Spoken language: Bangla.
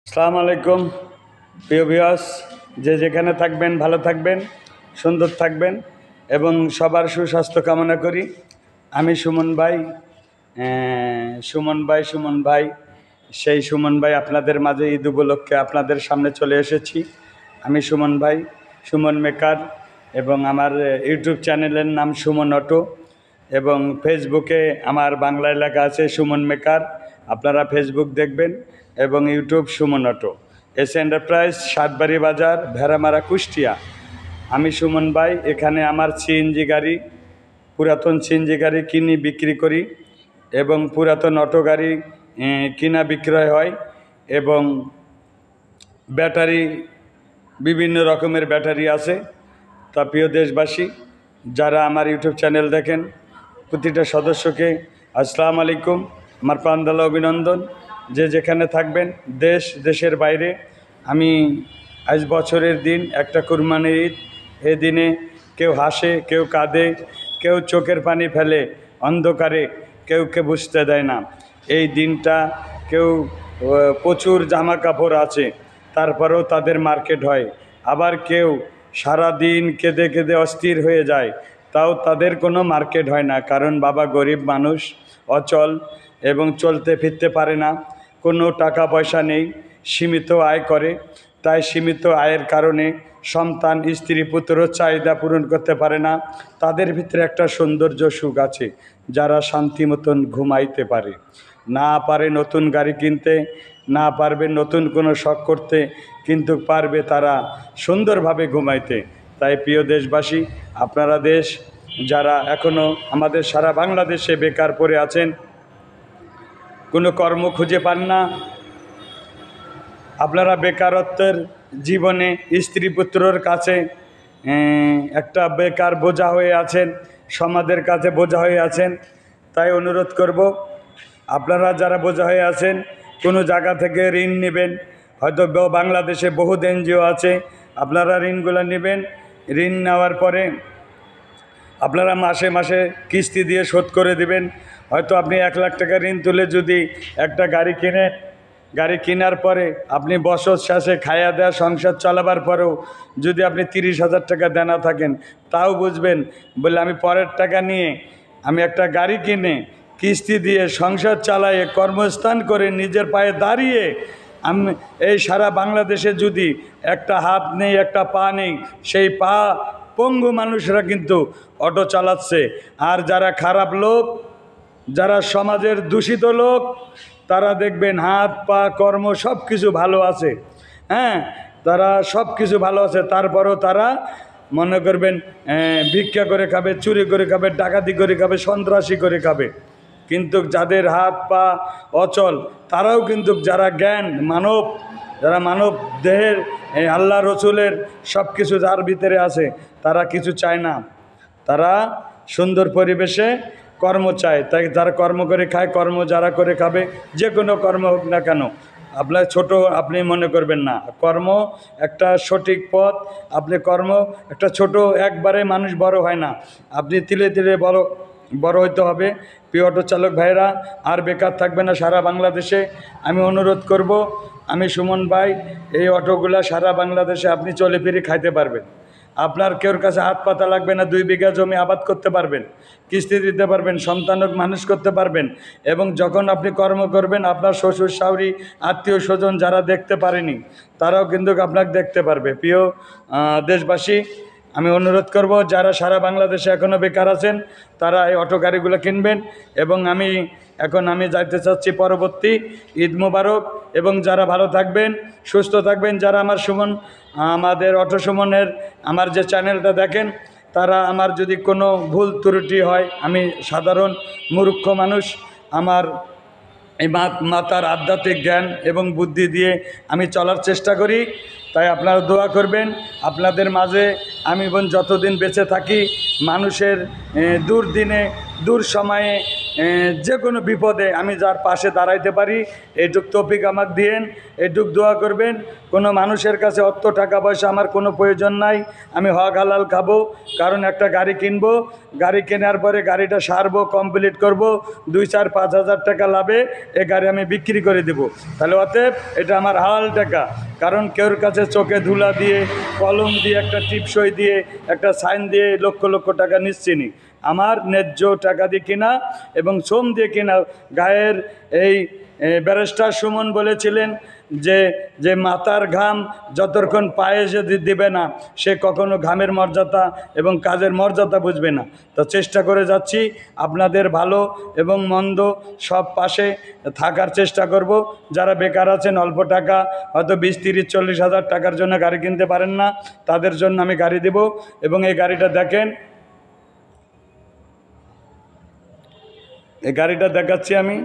আসসালামু আলাইকুম প্রিয় ভিউয়ার্স, যে যেখানে থাকবেন ভালো থাকবেন, সুন্দর থাকবেন এবং সবার সুস্বাস্থ্য কামনা করি। আমি সুমন ভাই সেই সুমন ভাই আপনাদের মাঝে ঈদ উপলক্ষে আপনাদের সামনে চলে এসেছি। আমি সুমন ভাই, সুমন মেকার, এবং আমার ইউটিউব চ্যানেলের নাম সুমন অটো, এবং ফেসবুকে আমার বাংলা এলাকা আছে সুমন মেকার। আপনারা ফেসবুক দেখবেন এবং YouTube Suman auto. S enterprise, Satbari বাজার, ভেড়ামারা, কুষ্টিয়া। আমি সুমন ভাই, এখানে আমার সিএনজি গাড়ি, পুরাতন সিএনজি গাড়ি কিনি বিক্রি করি এবং পুরাতন অটো গাড়ি কিনা বিক্রয় হয়, এবং ব্যাটারি, বিভিন্ন রকমের ব্যাটারি আছে। তা প্রিয় দেশবাসী, যারা আমার ইউটিউব চ্যানেল দেখেন, প্রতিটা সদস্যকে আসসালামু আলাইকুম, আমার প্রাণঢালা অভিনন্দন। যে যেখানে থাকবেন, দেশের বাইরে। আমি আজ বছরের দিন, একটা কুরবানির ঈদ। এ দিনে কেউ হাসে, কেউ কাঁদে, কেউ চোখের পানি ফেলে অন্ধকারে, কেউকে বুঝতে দেয় না এই দিনটা। কেউ প্রচুর জামা কাপড় আছে, তারপরেও তাদের মার্কেট হয়। আবার কেউ সারা দিন কেঁদে কেঁদে অস্থির হয়ে যায়, তাও তাদের কোনো মার্কেট হয় না। কারণ বাবা গরিব মানুষ, অচল, এবং চলতে ফিরতে পারে না, কোনো টাকা পয়সা নেই, সীমিত আয় করে। তাই সীমিত আয়ের কারণে সন্তান, স্ত্রী, পুত্র চাহিদা পূরণ করতে পারে না। তাদের ভিতরে একটা সৌন্দর্য সুখ আছে, যারা শান্তি মতন ঘুমাইতে পারে। না পারে নতুন গাড়ি কিনতে, না পারবে নতুন কোনো শখ করতে, কিন্তু পারবে তারা সুন্দরভাবে ঘুমাইতে। তাই প্রিয় দেশবাসী, আপনারা যারা এখনও আমাদের সারা বাংলাদেশে বেকার পড়ে আছেন, কোনো কর্ম খুঁজে পান না, আপনারা বেকারত্বের জীবনে স্ত্রী পুত্রর কাছে একটা বেকার বোঝা হয়ে আছেন, সমাজের কাছে বোঝা হয়ে আছেন। তাই অনুরোধ করব, আপনারা যারা বোঝা হয়ে আছেন, কোনো জায়গা থেকে ঋণ নেবেন। হয়তো বাংলাদেশে বহুত এনজিও আছে, আপনারা ঋণগুলো নেবেন। ঋণ নেওয়ার পরে আপনারা মাসে মাসে কিস্তি দিয়ে শোধ করে দিবেন। হয়তো আপনি 1 লাখ টাকা ঋণ তুলে যদি একটা গাড়ি কিনেন, গাড়ি কেনার পরে আপনি বছর শেষে খাইয়া দেওয়া সংসার চালাবার পরেও যদি আপনি 30,000 টাকা দেনা থাকেন, তাও বুঝবেন বলে আমি পরের টাকা নিয়ে আমি একটা গাড়ি কিনে কিস্তি দিয়ে সংসার চালাইয়ে কর্মস্থান করে নিজের পায়ে দাঁড়িয়ে, আমি এই সারা বাংলাদেশে যদি একটা হাত নেই, একটা পা নেই, সেই পা পঙ্গু মানুষরা কিন্তু অটো চালাচ্ছে। আর যারা খারাপ লোক, যারা সমাজের দূষিত লোক, তারা দেখবেন হাত পা কর্ম সব কিছু ভালো আছে, হ্যাঁ, তারা সব কিছু ভালো আছে, তারপরও তারা মনে করবেন ভিক্ষা করে খাবে, চুরি করে খাবে, ডাকাতি করে খাবে, সন্ত্রাসী করে খাবে। কিন্তু যাদের হাত পা অচল, তারাও কিন্তু যারা জ্ঞান মানব, যারা মানব দেহের আল্লাহ রসুলের সব কিছু যার ভিতরে আছে, তারা কিছু চায় না, তারা সুন্দর পরিবেশে কর্ম চায়। তাই যারা কর্ম করে খায়, কর্ম যারা করে খাবে, যে কোনো কর্ম হোক না কেন, আপনার ছোট আপনি মনে করবেন না। কর্ম একটা সঠিক পথ। আপনি কর্ম একটা ছোট, একবারে মানুষ বড় হয় না, আপনি তিলে তিলে বড় হইতে হবে। প্রিয় অটো চালক ভাইরা, আর বেকার থাকবে না সারা বাংলাদেশে। আমি অনুরোধ করব, আমি সুমন ভাই, এই অটোগুলা সারা বাংলাদেশে আপনি চলে ফিরে খাইতে পারবেন। আপনার কেউর কাছে হাত পাতা লাগবে না, 2 বিঘা জমি আবাদ করতে পারবেন, কিস্তি দিতে পারবেন, সন্তানক মানুষ করতে পারবেন। এবং যখন আপনি কর্ম করবেন, আপনার শ্বশুর শাশুড়ি, আত্মীয় স্বজন যারা দেখতে পারেনি, তারাও কিন্তু আপনাকে দেখতে পারবে। প্রিয় দেশবাসী, আমি অনুরোধ করব, যারা সারা বাংলাদেশে এখনও বেকার আছেন, তারা এই অটো গাড়িগুলো কিনবেন। এবং আমি যাইতে চাচ্ছি পরবর্তী ঈদ মোবারক। এবং যারা ভালো থাকবেন, সুস্থ থাকবেন, যারা আমাদের অটো সুমনের আমার যে চ্যানেলটা দেখেন, তারা আমার যদি কোনো ভুল ত্রুটি হয়, আমি সাধারণ মূর্খ মানুষ, আমার এই মাতার আধ্যাত্মিক জ্ঞান এবং বুদ্ধি দিয়ে আমি চলার চেষ্টা করি। তাই আপনারা দোয়া করবেন, আপনাদের মাঝে আমি বোন যতদিন বেঁচে থাকি মানুষের দুর্দিনে দুঃসময়ে যে কোনো বিপদে আমি যার পাশে দাঁড়াইতে পারি এইটুক তৌফিক আমাকে দিয়েন, এইটুক দোয়া করবেন। কোনো মানুষের কাছে অত টাকা পয়সা আমার কোনো প্রয়োজন নাই। আমি হক হালাল খাবো, কারণ একটা গাড়ি কিনবো, গাড়ি কেনার পরে গাড়িটা সারবো, কমপ্লিট করব, 2-4-5 হাজার টাকা লাভে এ গাড়ি আমি বিক্রি করে দেবো। তাহলে অতএব এটা আমার হালাল টাকা। কারণ কেউর কাছে চোখে ধুলা দিয়ে, কলম দিয়ে, একটা টিপসই দিয়ে, একটা সাইন দিয়ে লক্ষ লক্ষ টাকা নিচ্ছি নি। আমার ন্যায্য টাকা দিয়ে কিনা এবং শ্রম দিয়ে কিনা। গায়ের এই ব্যারিস্টার সুমন বলেছিলেন যে যে মাথার ঘাম যতক্ষণ পায়ে যদি দেবে না সে কখনো ঘামের মর্যাদা এবং কাজের মর্যাদা বুঝবে না। তো চেষ্টা করে যাচ্ছি আপনাদের ভালো এবং মন্দ সব পাশে থাকার চেষ্টা করব। যারা বেকার আছেন, অল্প টাকা হয়তো 20-30-40 হাজার টাকার জন্য গাড়ি কিনতে পারেন না, তাদের জন্য আমি গাড়ি দেব। এবং এই গাড়িটা দেখেন, এই গাড়িটা দেখাচ্ছি আমি।